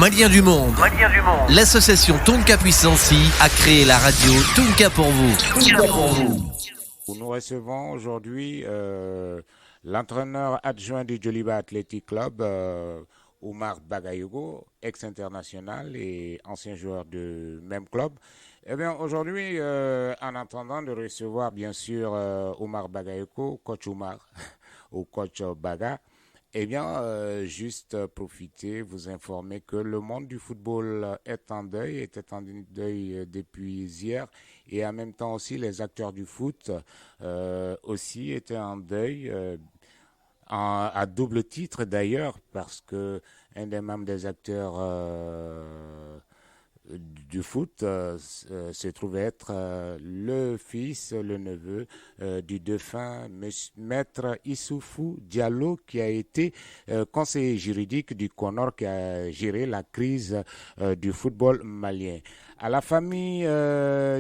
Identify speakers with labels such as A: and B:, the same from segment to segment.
A: Maliens du monde. L'association Tonka Puissance a créé la radio Tonka pour vous.
B: Nous recevons aujourd'hui l'entraîneur adjoint du Djoliba Athletic Club, Oumar Bagayoko, ex-international et ancien joueur du même club. Eh bien, aujourd'hui, en attendant de recevoir bien sûr Oumar Bagayoko, coach Oumar ou coach Baga, eh bien, juste profiter, vous informer que le monde du football était en deuil depuis hier, et en même temps aussi les acteurs du foot aussi étaient en deuil, à double titre d'ailleurs, parce que un des membres des acteurs du foot se trouvait être le fils, le neveu du défunt maître Issoufou Diallo, qui a été conseiller juridique du CONOR, qui a géré la crise du football malien. À la famille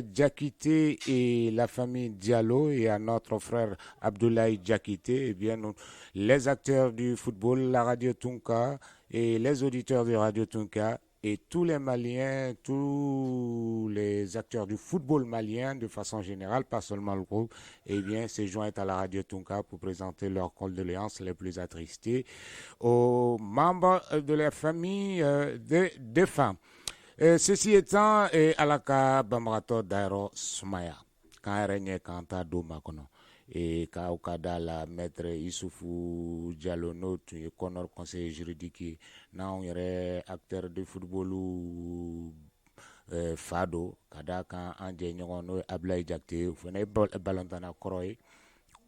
B: Diakité et la famille Diallo et à notre frère Abdoulaye Diakité, eh bien, les acteurs du football, la radio Tonka et les auditeurs de Radio Tonka et tous les Maliens, tous les acteurs du football malien de façon générale, pas seulement le groupe, eh bien, se joignent à la radio Tonka pour présenter leurs condoléances les plus attristées aux membres de la famille des défunts. Ceci étant, alaka bamrato dairo sumaya kan renye kanta do makono et ka okada la maître Issoufou Diallo tu est Conor conseiller juridique na on yere acteur de football ou fado kada kan anje nyogo no Ablaye Diakité fone balontana koroy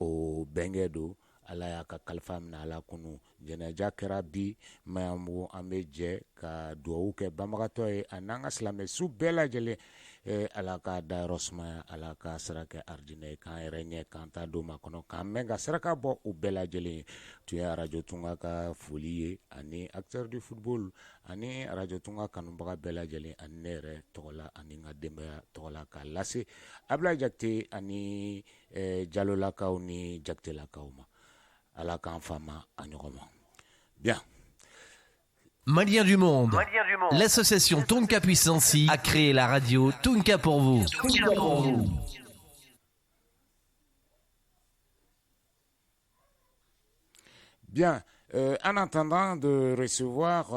B: o bengedo ala ya ka kalifa mina ala kunu jɛnɛja kɛra bi mayamu an bɛ jɛ ka dugawu kɛ banbagatɔ ye a n'an ka silamɛsu bɛɛ lajɛlen ala ka dayɔrɔ sumaya, ala ka sira kɛ aridinɛ ye, k'an yɛrɛ ɲɛ k'an ta don ma kɔnɔ, k'an mɛn ka saraka bɔ u bɛɛ lajɛlen ye. Tun ye arajo Tunga ka foli ye, ani acteur du football, ani arajo Tunga kanubaga bɛɛ lajɛlen, ani ne yɛrɛ tɔgɔ la, ani n ka denbaya tɔgɔ la, k'a lase Ablaye Diakité ani Diallo lakaw ni Diakité lakaw ma. Ala k'an fama a ɲɔgɔn ma. Bien.
A: Maliens du monde. L'association Tonka Puissance a créé la radio Tonka pour vous.
B: Bien. En attendant de recevoir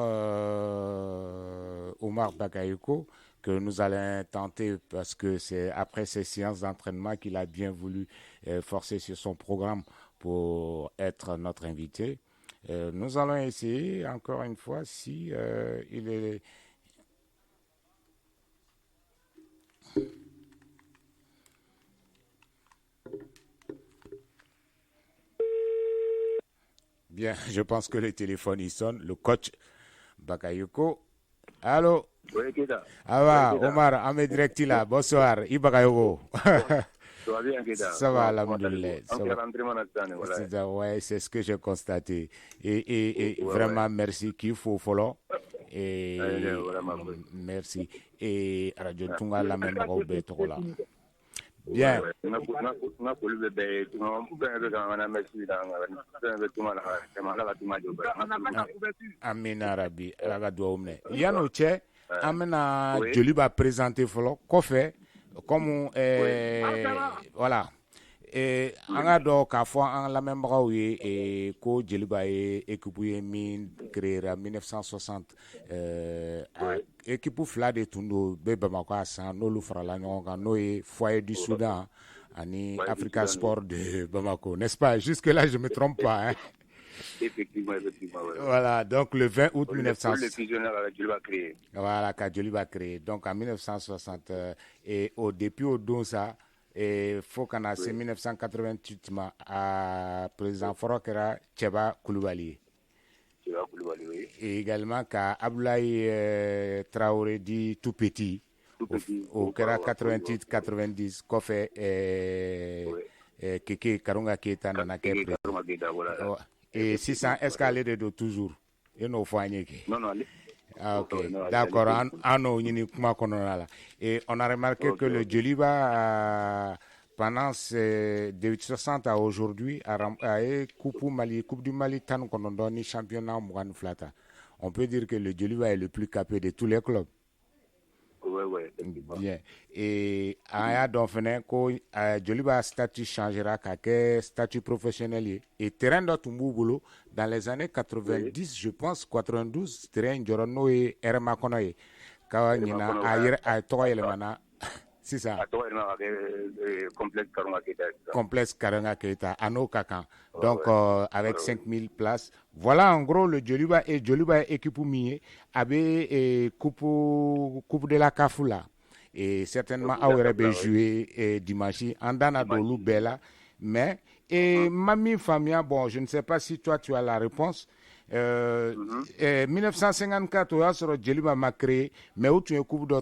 B: Oumar Bagayoko, que nous allons tenter, parce que c'est après ces séances d'entraînement qu'il a bien voulu forcer sur son programme pour être notre invité. Nous allons essayer encore une fois si il est... Bien, je pense que le téléphone il sonne. Le coach Bagayoko. Allô?
C: Oui, Keda.
B: Ah va, Omar, Ahmed Directi là. Bonsoir, Bagayoko.
C: Ça va bien, Keda.
B: Ça va, alhamdoulilah.
C: Ouais,
B: c'est ce que j'ai constaté. Et vraiment, merci qu'il faut follow. Et merci. Et Radio Tunga, la même là. Bien. Amina Rabi, Yano Che, Amina Djoliba présenté follow. Kofe, comme voilà. An ka dɔn k'a fɔ an lamɛnbagaw ye ko Djeliba ye équipe ye min créera 1960 équipe fila de tun don bɛ Bamako a san n'olu farala ɲɔgɔn kan n'o ye Foyer du Soudan ani Africa Sport de Bamako, n'est-ce pas? Jusque là je me trompe pas, hein?
C: Effectivement.
B: Voilà, donc le 20 août 1960. Voilà, qu'a Djeliba créé. Donc en 1960 et depuis au don ça. Et faut qu'on a 1988 à président Foro kɛra Tcheba Koulibaly. Et également qu'à Abdoulaye Traoré dit tout petit. Au kɛra 88-90 kɔfɛ Keke Karunga Keita nana kɛ président. Et sisan est-ce qu'ale de do toujours? Et n'o fɔ an ye kɛ.
C: Non.
B: Ah, ok, d'accord. Et on a remarqué que le Djeliba, pendant de 60 à aujourd'hui, a eu Coupe du Mali, Tan Konondoni, championnat Mougan Flata. on peut dire que le Djoliba est le plus capé de tous les clubs.
C: Oui.
B: Bien. Et à Donfene, Djoliba statut changera qu'à statut professionnel. Et terrain de Tumbouboulou, dans les années 90, je pense, 92, terrain Djorono et Erma Konoye. Quand il y a trois éléments, c'est ça. Complexe Karanga Keita, à nos Kakan. Donc, avec 5000 places. Voilà en gros le Djoliba et Djoliba équipe Mie avait coupe de la Kafoula. Et certainement, aurait joué dimanche en Dana Dolou Bella. Mais, et Mami Famia, bon, je ne sais pas si toi tu as la réponse. 1954 o y'a sɔrɔ Djeliba ma créé mais o tun ye coupe dɔ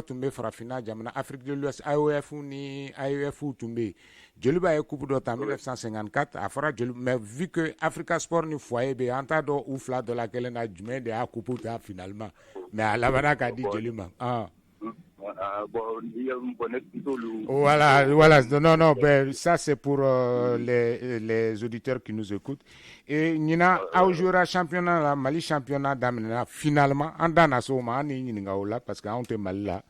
B: tun bɛ farafinna jamana Afrique de l'Ouest AOF ni AEF tun bɛ yen Djeliba ye coupe dɔ ta 1954 a fɔra Djeliba mais vu que Africa Sport ni foyer bɛ yen an t'a dɔn u fila dɔ la kelen na jumɛn de y'a coupe ta finalement mais a labanna k'a di Djeliba Voilà, non, ben, ça c'est pour les auditeurs qui nous écoutent. Et Nina, a joué championnat la Mali championnat d'Amena finalement en Danasoma, parce qu'on était mal là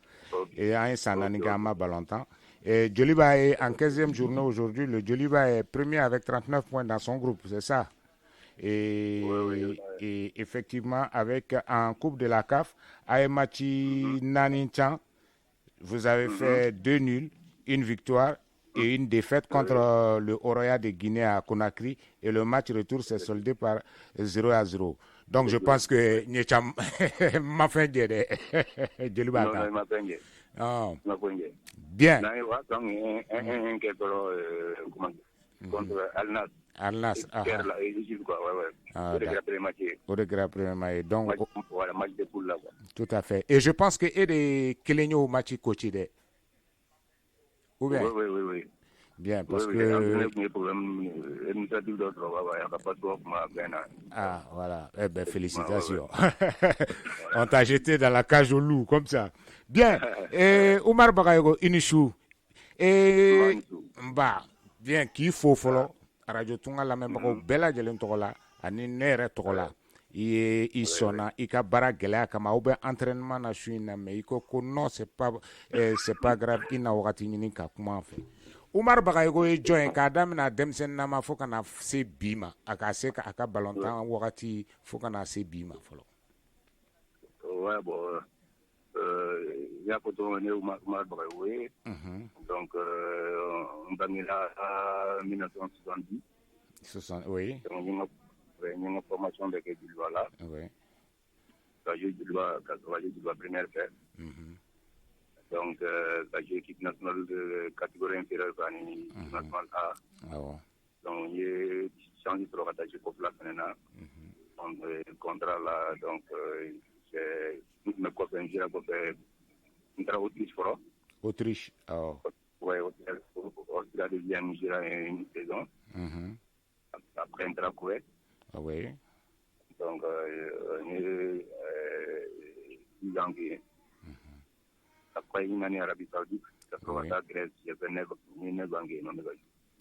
B: et en Sananigama Balantan. Et Djoliba est en 15e journée aujourd'hui. Le Djoliba est premier avec 39 points dans son groupe, c'est ça. Et effectivement, avec en Coupe de la CAF, Aemachi Naninchan. Vous avez fait 2 nuls, une victoire et une défaite contre le Oroya de Guinée à Conakry. Et le match retour s'est soldé par 0-0. Donc je pense que Niecham m'a fait dire bien.
C: Contre
B: Al-Nas. Donc, tout à fait. Et je pense que des Kelenyo match coaché de.
C: Oui.
B: Bien, parce que. Ah, voilà. Eh bien, félicitations. On t'a jeté dans la cage au loup, comme ça. Bien. Et Oumar Bagayogo, Inishou. Et. Bah, bien, qu'il faut follow. Radio Tunga la même bella jelen togola ani nere togola i sona i ka bara gɛlɛya kama ou bien entraînement na su na mais i ko non c'est pas grave i na wagati ɲini ka kuma an fɛ Umar Bagayogo ye jɔn k'a daminɛ denmisɛnnin ma fo kana se bi ma a ka se a ka balontan wagati fo kana se bi ma fɔlɔ
C: ouais bon il y a pourtant Umar Bagayogo donc on va venir à 1970
B: oui
C: donc une formation de Djoliba là
B: oui
C: quand j'ai Djoliba première fait donc quand j'ai équipe nationale de catégorie inférieure nationale A donc j'ai changé de rattaché pour la finale donc contrat là donc c'est mes copains j'ai fait
B: Autriche.
C: Oui, Autriche devient une saison. Après, un Kuwait.
B: Oui.
C: Donc, janvier. Après, une année Arabie Saoudite. Après, Grèce, j'ai fait 9 janvier.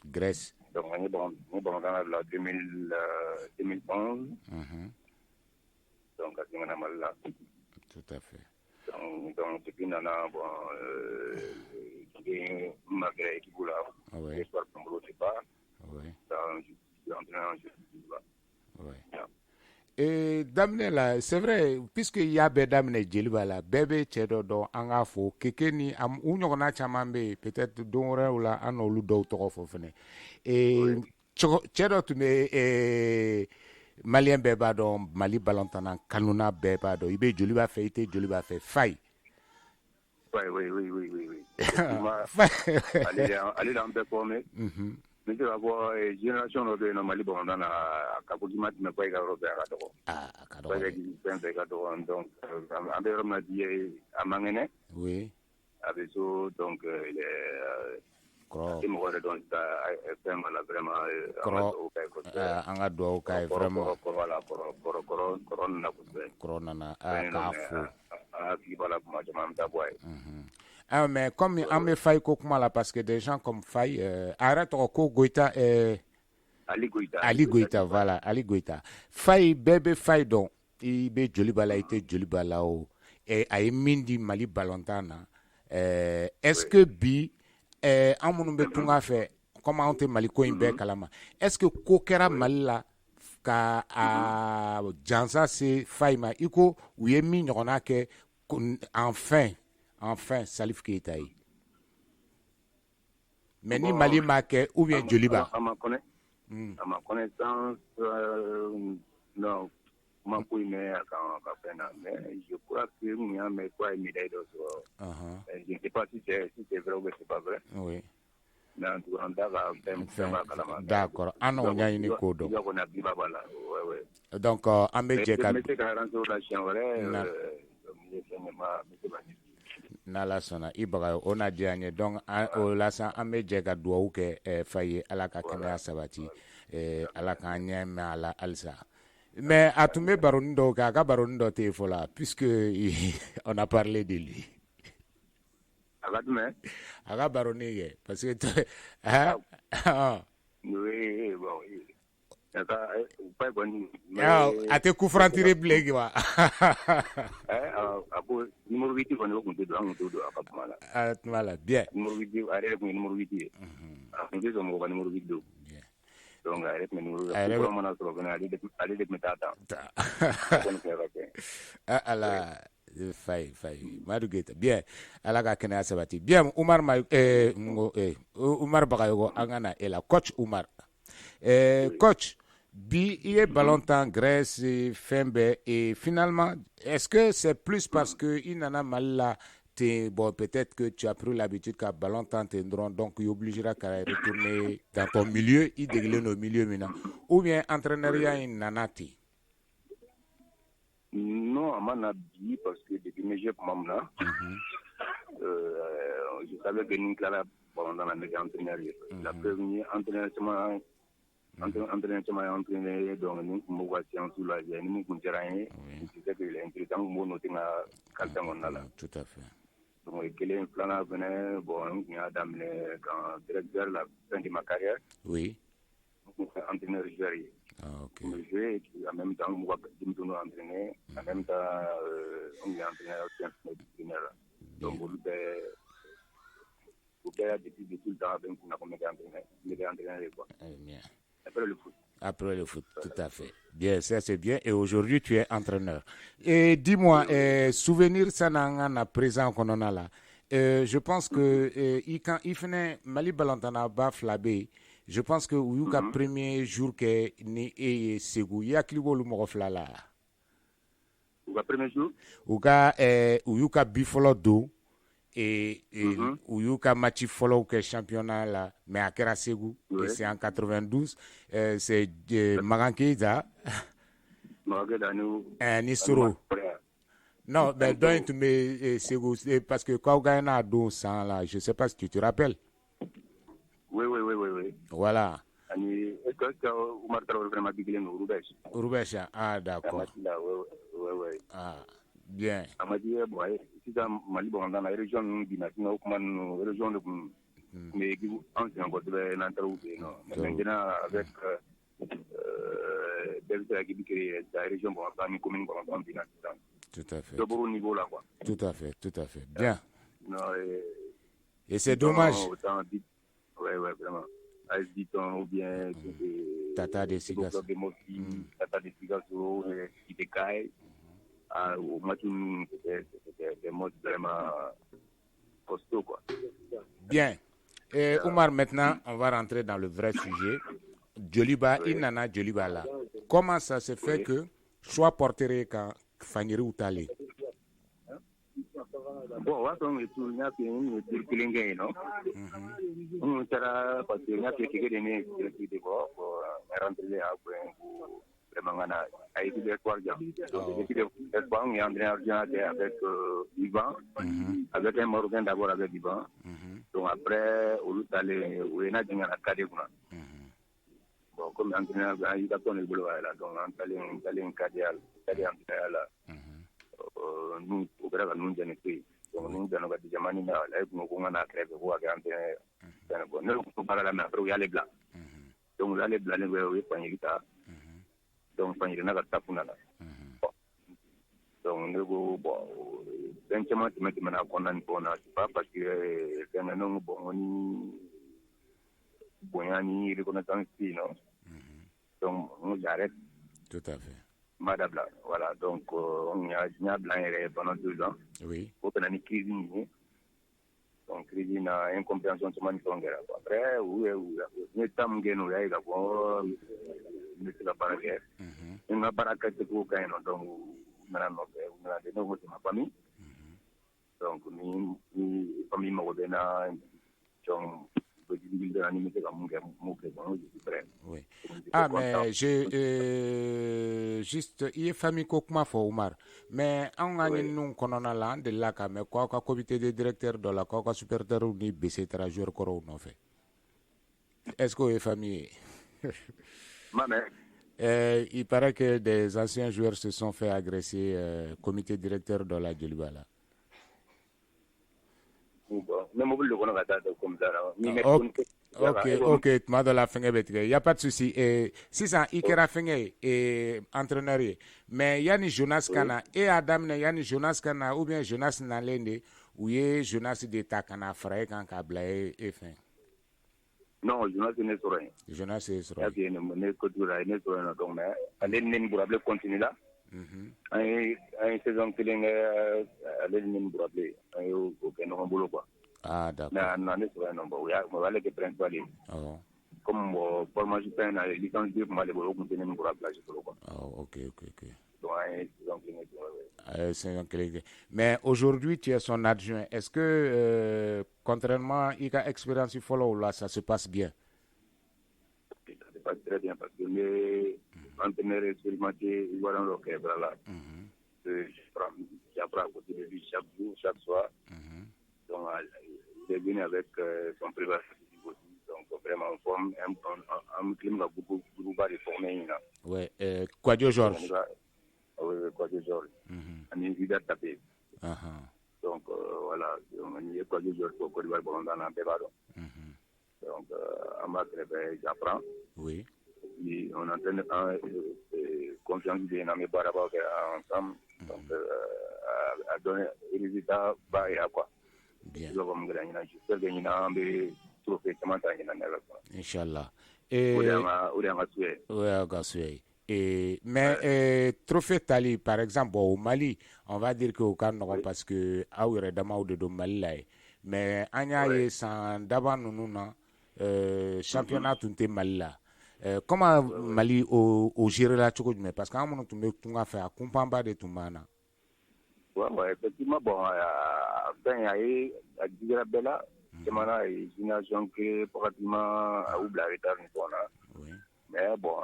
B: Grèce.
C: Donc, on est bon dans la 2011. Donc, à ce moment-là.
B: Tout à fait.
C: Donc, depuis Nana, malgré l'équipe là, l'espoir qu'on ne sait pas, je suis entraîné en jeu.
B: Et Damne là, c'est vrai, puisqu'il y a Damne Djeliba là, bébé Tchedo do Angafo, Kekeni, Unyona Chamambe, peut-être Donre ou la Anolu do Torofofene. Et Tchedo tu me Malien beba do Mali Balantana Kanuna beba do Ibe Djoliba fait Djoliba fait faille.
C: Oui. Allez dans le formé. Mais tu vas voir génération de Mali Balantana à Kabukimat mais pas européen à Doro. Donc André m'a dit à Mangene.
B: Oui.
C: Avec ça donc il est
B: mais comme on me fait là parce que des gens comme Faye arrête ko Goïta Ali Goïta voilà Ali Goïta Faye bébé Faye donc i be joli bala i tɛ joli bala o a ye min di Mali balontan na est-ce que bi an minnu bɛ tunga fɛ comme anw tɛ Mali ko in bɛɛ kalama est-ce que ko kɛra Mali la ka jansa se fayi ma i ko u ye min ɲɔgɔnna kɛ enfin Salif Keita ye mais ni Mali m'a kɛ ou bien joliba
C: à ma connaissance non ma ko mais je crois que nous y a mais quoi une médaille d'or je ne sais pas si c'est vrai ou c'est pas vrai
B: oui
C: d'accord
B: an on ɲaɲini ko dɔn donc an bɛ jɛ ka n'Ala sɔnna i baga o na diya n ye donc o la sa an bɛ jɛ ka dugawu kɛ fa ye Ala ka kɛnɛya sabati Ala k'an ɲɛ mɛn a la halisa mais a tun bɛ baroni dɔw kɛ a ka baroni dɔ tɛ yen fɔlɔ puisque on a parlé de lui a ka baroni kɛ parce que a tɛ kufurantiri bilen wa
C: a ko numéro 8 kɔni o tun tɛ don an tun t'o don a ka kuma la
B: tuma la bien
C: numéro 8 a yɛrɛ tun ye numéro 8 ye a tun tɛ sɔn mɔgɔ ka numéro 8 don donc a yɛrɛ tun bɛ numéro mana sɔrɔ fana ale de tun bɛ taa
B: ala fay Madu Keita bien Ala ka kɛnɛya sabati bien Umar Bagayogo an ka na e la coach Umar coach bi i ye ballontan Grèce fɛn bɛɛ et finalement est-ce que c'est plus parce que i nana Mali la bon peut-être que tu as pris l'habitude qu'à ballontan t'es dron donc il obligera qu'à retourner dans ton milieu i degelen no milieu mina ou bien entraîneuria in nana ten
C: non a ma na bi parce que depuis mes jeux comme là je savais que ni tilala ballontan na ne entraîneur la premier entraîneur entraîné donc ni mo wa science la ni mo kun jaraye c'est que il est intéressant mo no tinga kalta ngona la
B: tout à fait
C: donc kelen plana venait bon il a damné quand directeur la fin de ma carrière
B: oui
C: entraîneur joueur
B: OK
C: jouer en même temps mo dimtono entraîner en même temps on est entraîneur entraîneur donc vous depuis tout le temps avec on a comme entraîneur quoi
B: bien
C: Après le foot,
B: tout à fait. Bien, ça c'est bien. Et aujourd'hui, tu es entraîneur. Et dis-moi, souvenir ça na présent qu'on en a là. Je pense que quand il finit Mali Balantana ba flabé, je pense que Uyuka premier jour que ni et Segou yaklibo lu mo flala.
C: Uyuka premier jour?
B: Uyuka bifolo do. Et Uyuka match follow que championnat là mais à Kera Segou et c'est en 92 c'est Magankeza Nisoro non mais donc tu me Segou parce que quand on a do sang là je sais pas si tu te rappelles
C: oui
B: voilà
C: est-ce que Oumar Traoré vraiment biglen
B: Roubesh ah d'accord ah bien
C: Amadi boy sisan Mali bɔnkan na région ninnu bi na o kuma ninnu région de kun mais an sen kosɛbɛ n'an taara u fɛ yen nɔ mais maintenant avec bɛɛ bɛ se ka k'i créer la région bɔnkan ni commune bɔnkan bi na sisan
B: tout à fait
C: dɔ bɔr'o niveau là quoi
B: tout à fait bien
C: non
B: et c'est dommage
C: ouais vraiment AS Diton ou bien
B: Tata de Sigas
C: Tata de Sigas ou Idekai au match c'était des modes vraiment costauds quoi.
B: Bien. Et Oumar, maintenant, on va rentrer dans le vrai sujet. Djoliba, Inana Djoliba là. Comment ça se fait que soit porté quand Faniri ou Tali?
C: Bon, on va tout n'a pas une circulation, non? On sera parce que n'a pas été gagné de voir rentrer à vraiment a été des trois gens. Depuis le banc, il y a André Argent avec Ivan, avec un Marocain d'abord avec Ivan. Donc après, on est allé au Ena dans la Cadégouna. Bon, comme entraîneur, il a tourné le boulot là, donc on est allé en Cadéal, entraîneur là. Nous, au Brésil, nous sommes pays. Donc nous sommes des Jamani là, nous sommes à crève pour avoir entraîneur. Bon, nous sommes pas là, mais après il y a les blancs. Donc là les blancs, ils vont y donc Fanny n'a pas tapé là. Donc, c'est pas parce que c'est un nom bon, Boyani, reconnaissance, non. Donc, on arrête.
B: Tout à fait.
C: Madame, voilà. Donc, on y a blanc pendant 2 ans.
B: Oui.
C: Pour qu'on ait une crise. Donc, crise, il y a une incompréhension sur mon temps. Après, oui. Nous sommes gagnés, nous avons la barrière. On a barricade pour qu'on ait donc, on a des nouveaux de ma famille. Donc, nous, famille, donc,
B: oui. Ah, mais juste, il y a famille Kokma for Omar. Mais on a une colonne là, de là, mais quoi, comité de directeur de la Coca supérieur ou ni baissé joueur corps non fait. Est-ce que est famille? Il paraît que des anciens joueurs se sont fait agresser, comité directeur de la Djeliba là. Ok, tu m'as donné la fin, il n'y a pas de souci. Si ça, il y a fin et entraîneur, mais il y a ni Jonas Kana et Adam, il y a ni Jonas Kana ou bien Jonas Nalende ou il Jonas de Takana frère quand Kabla et fin.
C: Non, Jonas n'est pas rien.
B: Jonas est sur rien.
C: Il y a une culture, il y a une donc mais allez nous continuer là. Une saison qui est allez nous brûler, aucun nom boulot quoi.
B: Ah, d'accord.
C: Mais on est sur un nombre, oui, on va les principaux. Comme formation peine à licence de pour aller au continuer pour la plage quoi.
B: Ok.
C: Donc
B: mais aujourd'hui tu es son adjoint. Est-ce que contrairement à l'expérience du follow là, ça se passe bien?
C: Ça se passe très bien parce que les entraîneurs expérimentés ils vont dans le cadre là. J'apprends à côté de lui chaque jour, chaque soir. Donc il est venu avec son privé. Donc vraiment en forme, un climat beaucoup réformé.
B: Ouais, Kwadjo Georges.
C: Oui, Kwadjo Georges. On est vite à taper. Donc voilà, on est Kwadjo Georges pour Côte d'Ivoire pendant un peu. Donc en bas, j'apprends.
B: Oui.
C: Et on entraîne confiance de nos barabas ensemble. Donc à donner des résultats bas et à quoi.
B: Bien.
C: J'espère que nous avons trouvé comment
B: Inch'Allah. Mais trophée Tali, par exemple, au Mali, on va dire qu'au Cameroun, parce que Aouire Damao de Mali là. Mais Anya sans d'abord nous championnat tout Mali là. Comment Mali au gérer la chose, mais parce qu'à un moment tu m'as fait accompagner de tout mana.
C: Ouais, effectivement, bon, ben, il y a des bella, c'est maintenant une génération qui pratiquement a oublié la retard,
B: oui.
C: Mais bon,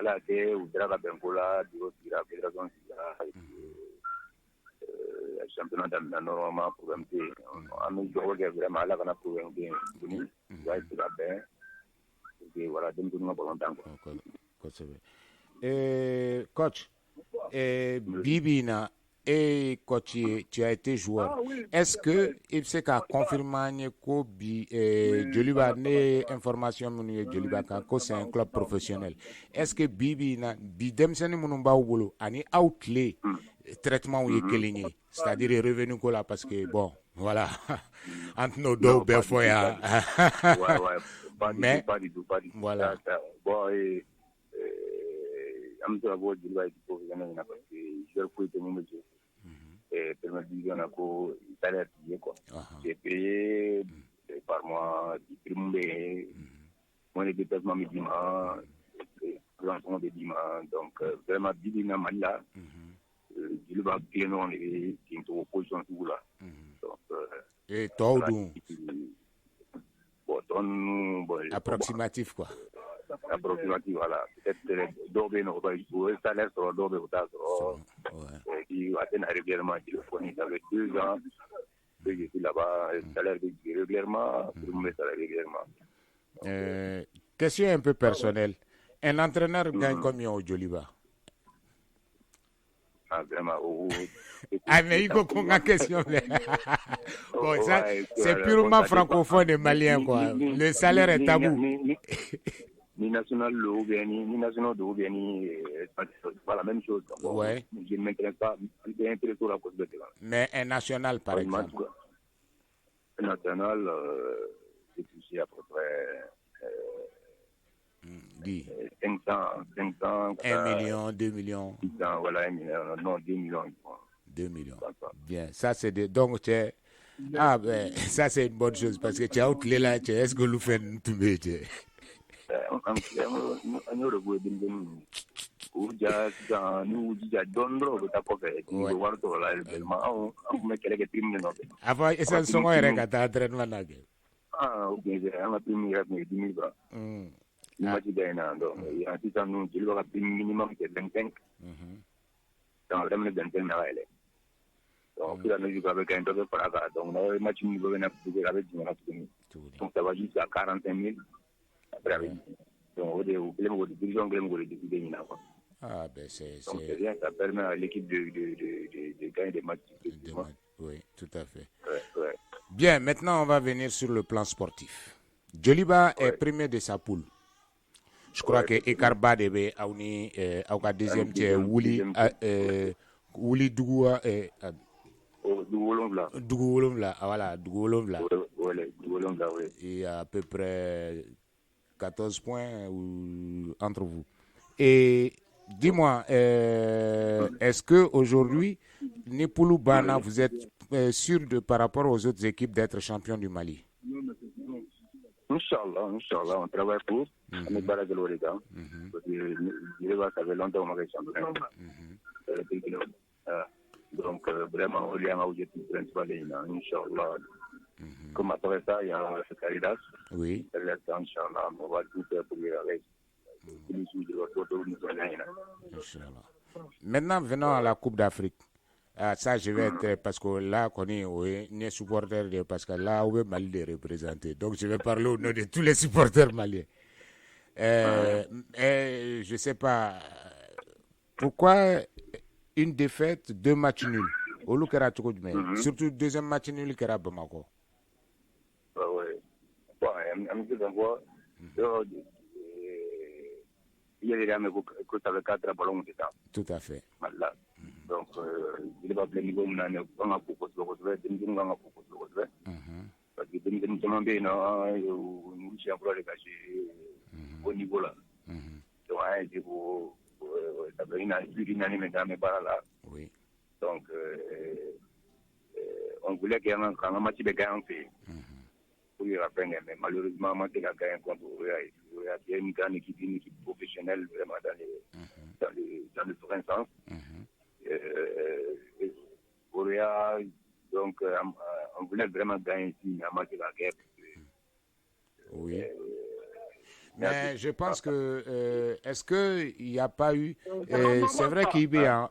C: elle a été ou la Bengola, la fédération, le championnat normalement pour un peu, on a joué vraiment là, on a pour un peu, voilà, donc nous avons longtemps.
B: Coach, Bibina. Et coach, tu as été joueur. Est-ce que il sait qu'à confirmer que Djeliba n'est information Djeliba que c'est un club professionnel. Est-ce que Bibi na bidem seni munumba ubulu ani outlay traitement ou yekeligné, c'est-à-dire revenu là parce que bon, voilà. Entre nos deux berfoya. Mais
C: pas du tout.
B: Voilà.
C: Bon am to abo Djeliba est professionnel parce que je peux tenir et première division ko salaire qui est quoi. J'ai payé par mois du primes moi les déplacements médicaments lancement des dimanches donc vraiment Bibina Malla il va bien on est qui est en position tout là. Donc
B: et tout
C: bon
B: approximatif quoi.
C: Approximatif, voilà. Peut-être d'obé no ba jouer salaire sur d'obé ou ta qui attend régulièrement téléphonique avec 2 ans que je suis là-bas salaire régulièrement pour me salaire régulièrement.
B: Question un peu personnelle. Un entraîneur gagne combien au Djeliba?
C: Ah vraiment
B: mais il faut qu'on a question. Bon, ça c'est purement francophone et malien quoi. Le salaire est tabou.
C: ni national ou bien ni national ou bien c'est pas la même chose.
B: Ouais.
C: Je ne m'intéresse pas, je suis intéressé à cause de ça.
B: Mais un national, par exemple.
C: Un national, c'est touché à peu près 500,
B: 1 million, 2 millions.
C: 600, voilà, 1 million, non, 2 millions.
B: 2 millions. Bien, ça c'est donc tu es... Ah ben, ça c'est une bonne chose parce que tu as oublié là, est-ce que nous faisons tout le métier? Avant, essa songo era que tá treinando lá que.
C: Ok, on a pris minimum 10 000 francs. Il m'a dit donc il y a 600 nous, il va payer minimum de 25. Donc vraiment 25 na elle. Donc il a nous avec un peu de paraga. Donc le match nous va venir avec du donc ça va jusqu'à 45 000 après. Donc au début le division le décider quoi.
B: Ah ben c'est
C: bien, ça permet à l'équipe de gagner des matchs.
B: Oui, tout à fait.
C: Ouais.
B: Bien, maintenant on va venir sur le plan sportif. Djoliba est premier de sa poule. Je crois que Ekarba debe auni auka deuxième tiers Wuli Dugua Dugolomla voilà Dugolomla. Il y a à peu près 14 points entre vous. Et dis-moi, est-ce que aujourd'hui, Nipulu Bana, vous êtes sûr par rapport aux autres équipes d'être champion du Mali?
C: Inch'Allah, on travaille pour. On est barré de l'Oregon. Ça fait longtemps qu'on est champion. Donc, vraiment, on est en objectif principal. Inch'Allah. Comme après ça, il y a Caridas.
B: Oui.
C: Inch'Allah, on va tout faire pour y arriver.
B: Maintenant, venons à la Coupe d'Afrique. Ah, ça, je vais être, parce que là, on est supporter de, parce que là, on est Mali de représenter. Donc, je vais parler au nom de tous les supporters maliens. Je ne sais pas, pourquoi une défaite, 2 matchs nuls au Lukera Tchoukoudme, surtout deuxième match nul qui era Bamako.
C: Oui. Bon, un peu d'envoi. Il y a des gens qui avaient 4 ballons de temps.
B: Tout à fait.
C: Voilà. Donc, il va plein niveau, on a beaucoup de choses, parce que nous sommes bien, nous sommes pour les cacher au niveau là. Donc, ça fait une année maintenant, par là.
B: Oui.
C: Donc, on voulait qu'il y ait un match de gain pour y rappeler, mais malheureusement, on a gagné contre il y a une grande équipe professionnelle vraiment dans le vrai sens. Donc, on voulait vraiment gagner ici un match de la guerre.
B: Oui. Mais je pense que, est-ce qu'il n'y a pas eu, c'est vrai qu'il y a,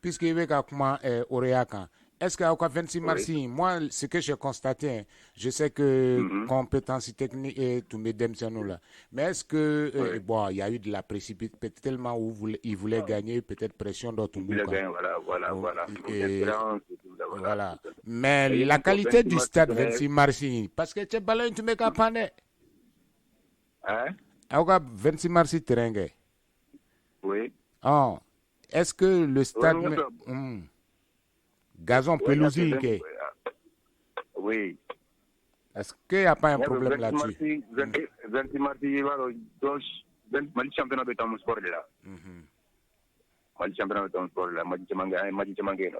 B: puisqu'il y a comment Oreakan, est-ce qu'il y a 26 mars, moi, ce que j'ai constaté, je sais que compétences techniques et tout mes là. Mais est-ce que, bon, il y a eu de la précipitation, peut-être tellement où il voulait gagner, peut-être pression d'autres. Voilà. Mais la qualité du stade 26 mars, parce que tu es ballon, tu mets qu'à paner.
C: Hein?
B: 26 mars, terrain.
C: Oui.
B: Oh, est-ce que le stade. Gazon pelousing.
C: Oui.
B: Est-ce qu'il n'y a pas un problème là-dessus?
C: 26 mars, le championnat de ton sport là. Le championnat de ton sport là.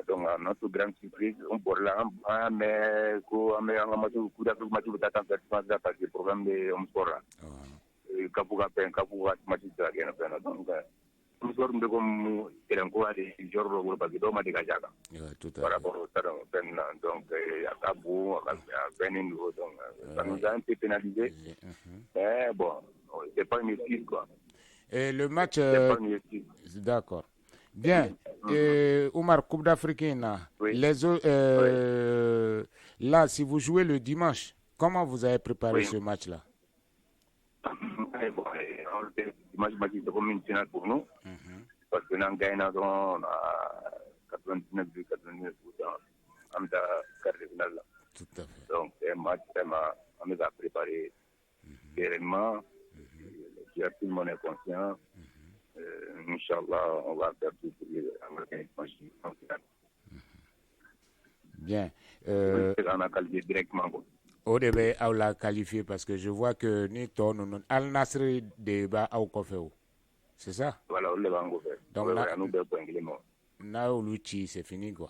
C: Donc, notre grande surprise, on peut là, mais on a un match parce que le programme de sport là. Kapuga match de la guerre. Donc, nous sommes comme des jours parce que l'homme a dégagé. Par rapport au stade, donc, à Kabou, à Benin, donc, ça nous a un peu pénalisé. Mais bon, c'est pas une excuse, quoi.
B: Et le match.
C: C'est pas une excuse.
B: D'accord. Bien. Oumar, Coupe d'Afrique, les autres, là, si vous jouez le dimanche, comment vous avez préparé ce match-là?
C: Bon, dimanche, c'est comme une finale pour nous. Parce que nous avons gagné 99%. On a quart de finale.
B: Tout à fait.
C: Donc, c'est un match vraiment, on nous a préparé sereinement. tout le monde est conscient. Inch'Allah, on va faire tout pour les Américains.
B: Bien.
C: On a qualifié directement.
B: Au début, on l'a qualifié parce que je vois que nous Al Nasr débat au Kofeo. C'est ça?
C: Voilà, on l'a fait.
B: Donc là, c'est fini quoi.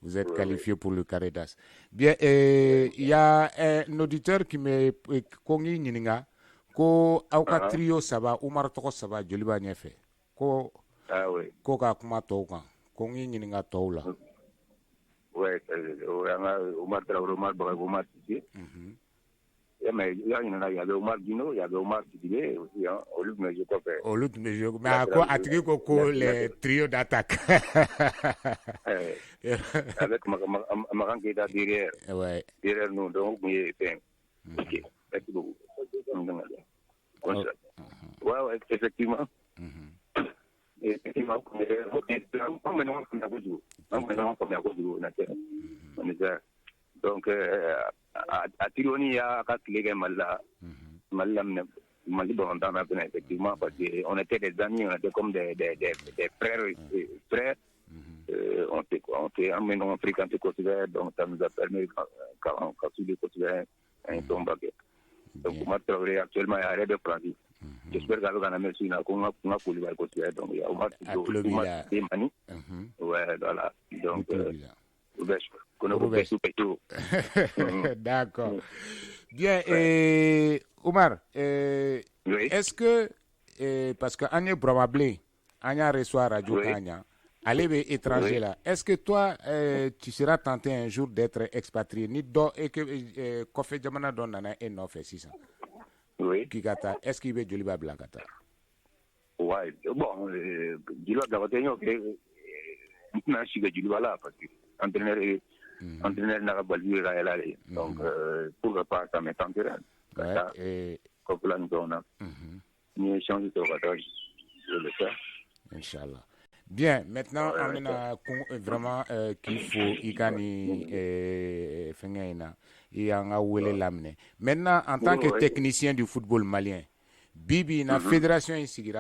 B: Vous êtes qualifié pour le carré d'as. Bien, il y a un auditeur qui me kongi nyininga ko auka trio saba Umar toko saba joliba nyefe. Ko ko ka kuma to kan. Kongi nyininga to la.
C: Ouais, Omar Traoré, Omar Sidibé. Mais il y avait Omar Dino, il y avait Omar Sidibé aussi, hein, au lieu de me jouer.
B: Au lieu de me jouer, mais à quoi attirer les trios d'attaque?
C: Avec Maran Keita derrière.
B: Ouais.
C: Derrière nous, donc, ok, merci beaucoup. Ouais, effectivement. Effectivement, donc à Tironi à Katlege Malla effectivement parce qu'on était des amis, on était comme des frères. On s'est emmené en fréquenté Kosovo, donc ça nous a permis quand sur le Kosovo un tombe. Donc moi travaille actuellement à Arrêt de France. J'espère qu'avec un ami sur on a pour le Kosovo, donc il y a Omar Mani. Ouais, voilà. Donc
B: d'accord. Bien, Omar, oui. Est-ce que, parce que Anya probablement, Anya reçoit Radio Kanya, aller étranger là, est-ce que toi, tu seras tenté un jour d'être expatrié, ni do et que Kofi Jamana donne un offre 600.
C: Oui.
B: Kikata, est-ce qu'il veut du liba blankata?
C: Ouais, bon, du liba blankata, maintenant je suis du liba là parce que entraîneur n'a pas lu là. Donc, pourquoi pas, ça m'est tenté.
B: Et
C: comme là, nous avons ni échange de voyage, je le fais.
B: Inch'Allah. Bien, maintenant, on a vraiment qu'il faut Ikani Fengaina et en Wele Lamne. Maintenant, en tant que technicien du football malien, Bibi, la fédération ici,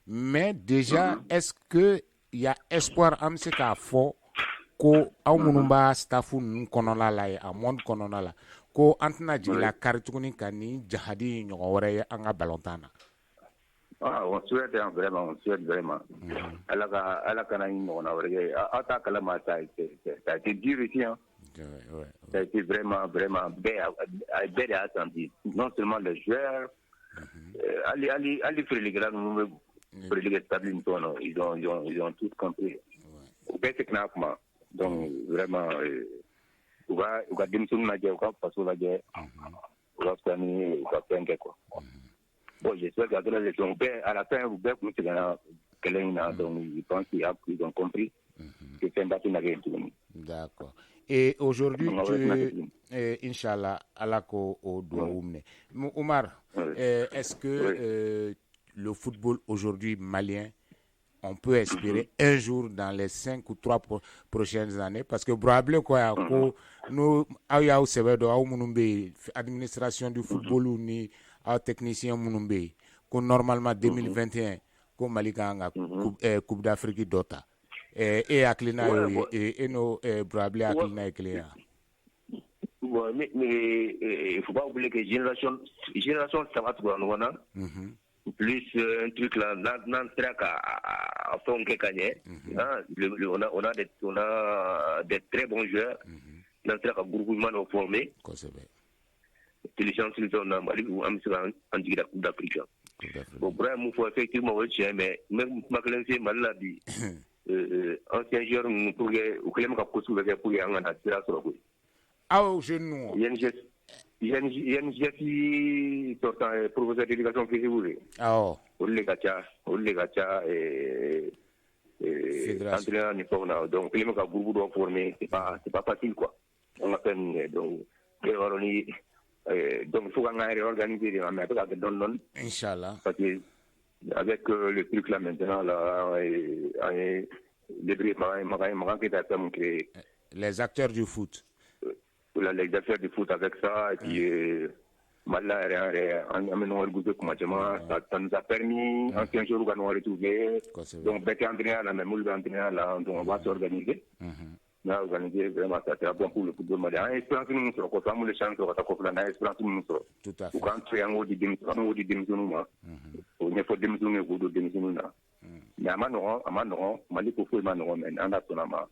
B: mais déjà, est-ce qu'il y a espoir à ce qu'il faut ko aw minnu b'a staffu ninnu kɔnɔna la ye a monde kɔnɔna la ko an tɛna jigin la kari tuguni ka ni jahadi ɲɔgɔn wɛrɛ ye an ka balontan na.
C: On souhaite vraiment. Ala kana ni ɲɔgɔn wɛrɛ kɛ aw t'a kalama ça a été dur ici hein. Ça a été vraiment bɛɛ de y'a senti non seulement les joueurs hali feerelikɛla ninnu bɛ feereli stade min kɔnɔ ils ont tous compris u bɛɛ seginna a kuma. Donc, vraiment, on va démissionner, on va passer au lagé, on va faire quoi. Bon, j'espère qu'à la fin, vous pouvez donc, je pense qu'ils ont compris que c'est un bâtiment nagé.
B: D'accord. Et aujourd'hui, Inch'Allah, Alako Odouaoumne. Omar, est-ce que le football aujourd'hui malien, on peut espérer un jour dans les 5 ou 3 prochaines années parce que probablement quoi nous ayau sevedo au munumbe administration du football ou ni au technicien munumbe ko normalement 2021 ko Malikanga coupe d'Afrique dota et aklina et no probablement aklina clear.
C: Bon mais il faut pas oublier que génération ça va tout en plus un truc là dans track à fond que gagner on a des très bons joueurs dans track à groupement au formé les gens qui sont dans Mali ou Amsterdam en direct d'Afrique bon vraiment il faut effectivement mais même Macalin c'est mal là dit ancien joueur nous pour ou que même pour y en a tiré sur le coup
B: genou
C: il y a une gestion sortant professeur d'éducation physique ou les gachas et entraîneur n'est pas donc les mecs à beaucoup doivent former c'est pas facile quoi on a fait donc il faut qu'on aille réorganiser mais avec don
B: Inch'Allah
C: parce que avec le truc là maintenant là
B: les acteurs du foot
C: les acteurs du foot avec ça et puis Malheureusement, ça nous a permis, ancien jour, de nous retrouver. Donc, Bête entraîné à la même, entraîné à la, donc on va s'organiser. On va organiser vraiment, ça sera bon pour le football malien. Espérance, nous sommes, quand on a les chances, on va s'accompagner, espérance, nous sommes.
B: Tout à fait.
C: Quand tu es en haut de démission, on est pour démissionner, ou de démissionner. Mais à Manon, Mali Kofo et Manon, mais en attendant,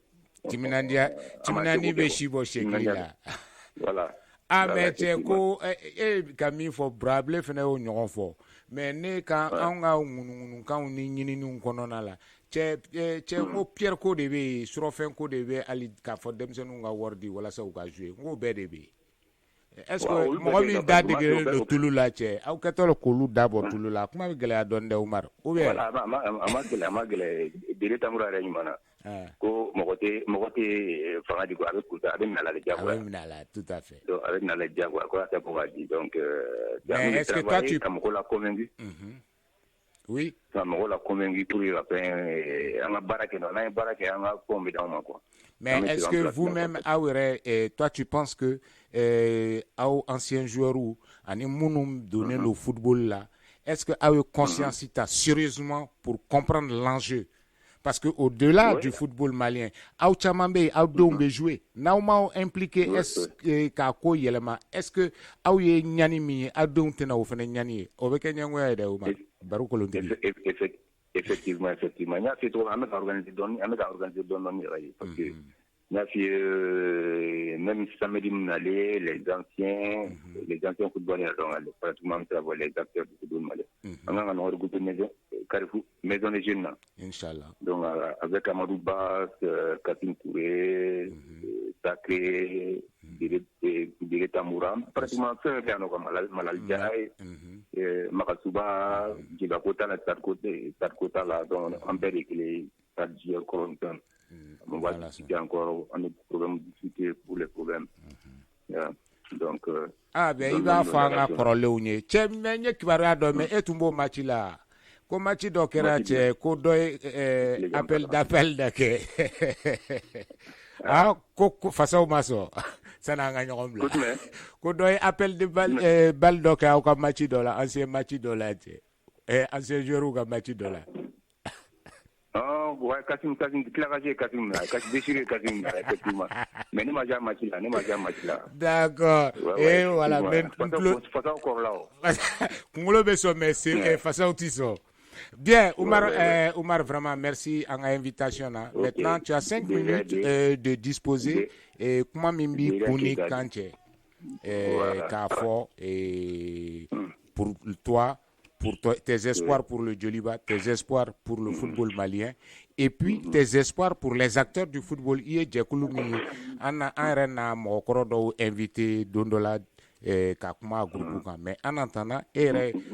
B: Timinandi Beshibo Shekila.
C: Voilà.
B: Ah, mais tu es ko, Camille, for Brable, Fene, ou Nyon, mais ne quand on a un ni kononala. Mo Pierre ko de be, Srofen ko de be, Ali Kafo Demsenunga Wardi, wala sa ou ka jouer, mo BDB. Est-ce que moi mi da de le Touloula che au katolo kolu dabo Touloula kuma mi gele adonde Umar ou bien
C: amagele dire tamura re nyumana ko mogote fanga di ko avec kuta avec nala le jagwa
B: avec nala tout à fait
C: donc avec nala le jagwa ko ça pour dire donc
B: est-ce que toi tu
C: me la convaincu
B: oui
C: ça me la convaincu pour il après anga barake non na barake anga kombe dans quoi.
B: Mais est-ce que vous-même, toi, tu penses que aux anciens joueurs ou à nous donner le football là, est-ce que avez conscience sérieusement pour comprendre l'enjeu? Parce que au-delà du football malien, au Chamambe, au Dombe jouer, nauma impliqué est-ce que au ye nyani mi, au Dom tena au fene nyani, au beke nyangwa de Omar, Barukolonti.
C: Effectivement. Il y a fait toi, on a organisé dans parce que même samedi, on allait, les anciens footballeurs, pratiquement, les acteurs du football malais. On a un regroupé Carrefour, maison des jeunes.
B: Inch'Allah.
C: Donc, avec Amadou Bass, Katim Kouré, Sacré, Diré Tamouram, pratiquement, c'est un peu comme Malaljaï, Makasuba, Djibakota, Tarkota, là, donc, en Belgique, les Tadjir, Coronton. On va discuter encore, on a des problèmes, discuter pour les problèmes. Donc,
B: il va faire un corolé. Tu es kibaru adome et tumbo machi là. Ko machi dokera che ko doy appel d'appel dake. Ko façon maso. Ça n'a rien à voir. Ko doy appel de bal doka au machi dola, ancien machi dola ancien joueur au machi dola.
C: Ouais, Kassim, déclaré Kassim, déchiré Kassim, effectivement. Mais ne m'a jamais là.
B: D'accord. Et voilà,
C: mais faut encore là.
B: Pour le sommet, c'est façon tiso. Bien, Oumar, vraiment, merci à l'invitation. Maintenant, tu as 5 minutes de disposer. Et comment Mimbi Kouni Kanche, Kafo, et pour toi, tes espoirs pour le Djoliba, tes espoirs pour le football malien, et puis tes espoirs pour les acteurs du football. Il y a un mokoro invité Dondola Kakuma Groupe. Mais en attendant,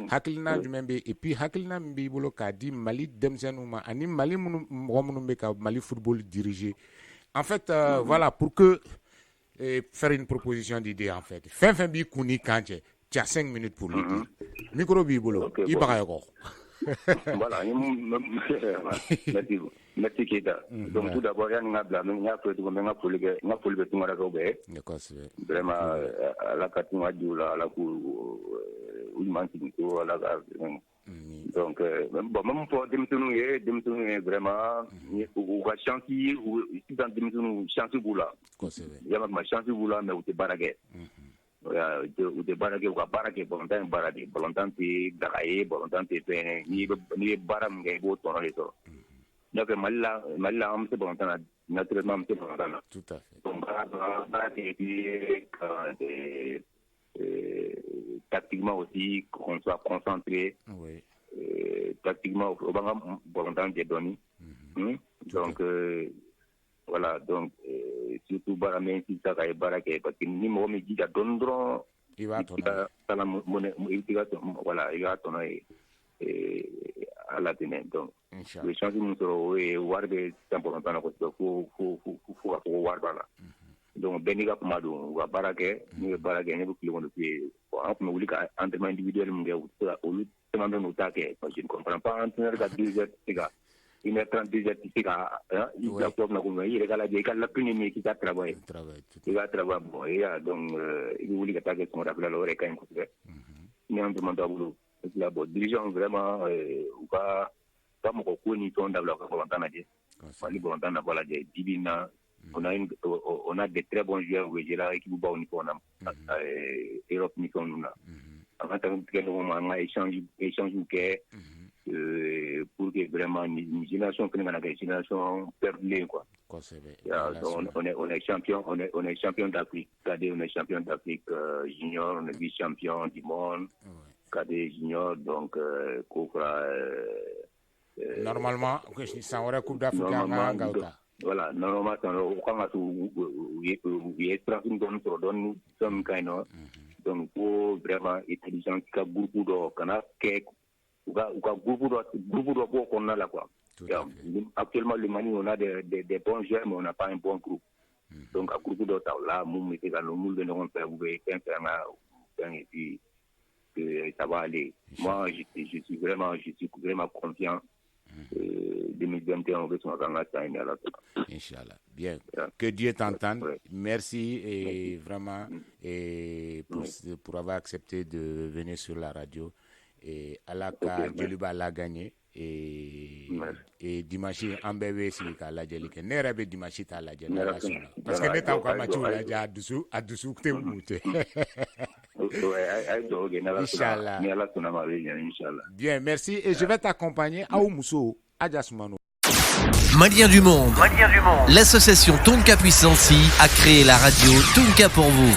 B: Hakilina Jumembe, et puis Hakilina Mbibolo Kadi Mali Demzenuma, Ani Mali Moumeka Mali football dirigé. En fait, voilà, pour que faire une proposition d'idée, en fait. Fin bi Kouni Kanche. Tu as 5 minutes pour lui dire. Micro Bibolo, il va y avoir.
C: Voilà, merci Keita. Donc tout d'abord, il y a vraiment la catégorie donc même pour démissionner vraiment ou va chantier ou dans démissionner chantier boula. Il y a ma chantier boula mais où tu baragues. Ou de barake ou barake volontaire dagaye volontaire ni baram ngay bo tono le to donc malla am se volontaire naturellement se volontaire
B: tout à fait
C: donc barake puis tactiquement aussi qu'on soit concentré tactiquement au banga volontaire de donner donc voilà, donc, surtout, Baramé, si ça va être parce que ni moi, me dit à Dondron, il va voilà, il va tourner à la télé. Donc, les changements sont warbe, c'est important, faut voir là. Donc, Beniga Pomadou, ou à Baraké, nous, Baraké, nous, qui vont le pied, on me dit qu'entraînement individuel, au lieu de nous attaquer, parce que je ne comprends pas, entraîneur, 2 heures, c'est gars. 1h30, 2h, tu sais il y a comme il y a la pluie qui travaille. Il va travailler, bon, et donc, il voulait que tu aies son rappel à l'oreille quand même. Il y a un peu de boulot. La dirigeant vraiment, ou pas mon cours ni ton d'avoir volontaire. Volontaire d'avoir la divine. On a des très bons joueurs où j'ai la équipe au niveau de l'Europe. Avant qu'on échange pour que vraiment une génération qui est une génération perdue quoi. On est champion d'Afrique, cadet, on est champion d'Afrique junior, on est vice-champion du monde, cadet junior, donc
B: normalement, ça aurait Coupe d'Afrique à Gauta.
C: Voilà, normalement, donc, vraiment intelligent, qui a beaucoup de canards, qu'on a là, quoi. Actuellement, le Mali, on a des bons joueurs, mais on n'a pas un bon groupe. Donc, à beaucoup de temps, là, nous mettons dans le moule de nos pères, vous voyez, et puis, ça va aller. Moi, je suis vraiment confiant. 2021, on veut se
B: Inch'Allah. Bien. Que Dieu t'entende. Merci et vraiment pour avoir accepté de venir sur la radio. Et Alaka Djeliba l'a gagné. Et dimanche, en bébé, c'est le la Djelike. Nerabe dimanche, t'as la Djelike. Parce que n'est-ce pas matou la Djadoussou, à dessous, t'es mouté. Inch'Allah. Bien, merci. Et je vais t'accompagner à Oumousso.
A: Malien du monde. L'association Tonka Puissancy a créé la radio Tonka pour vous.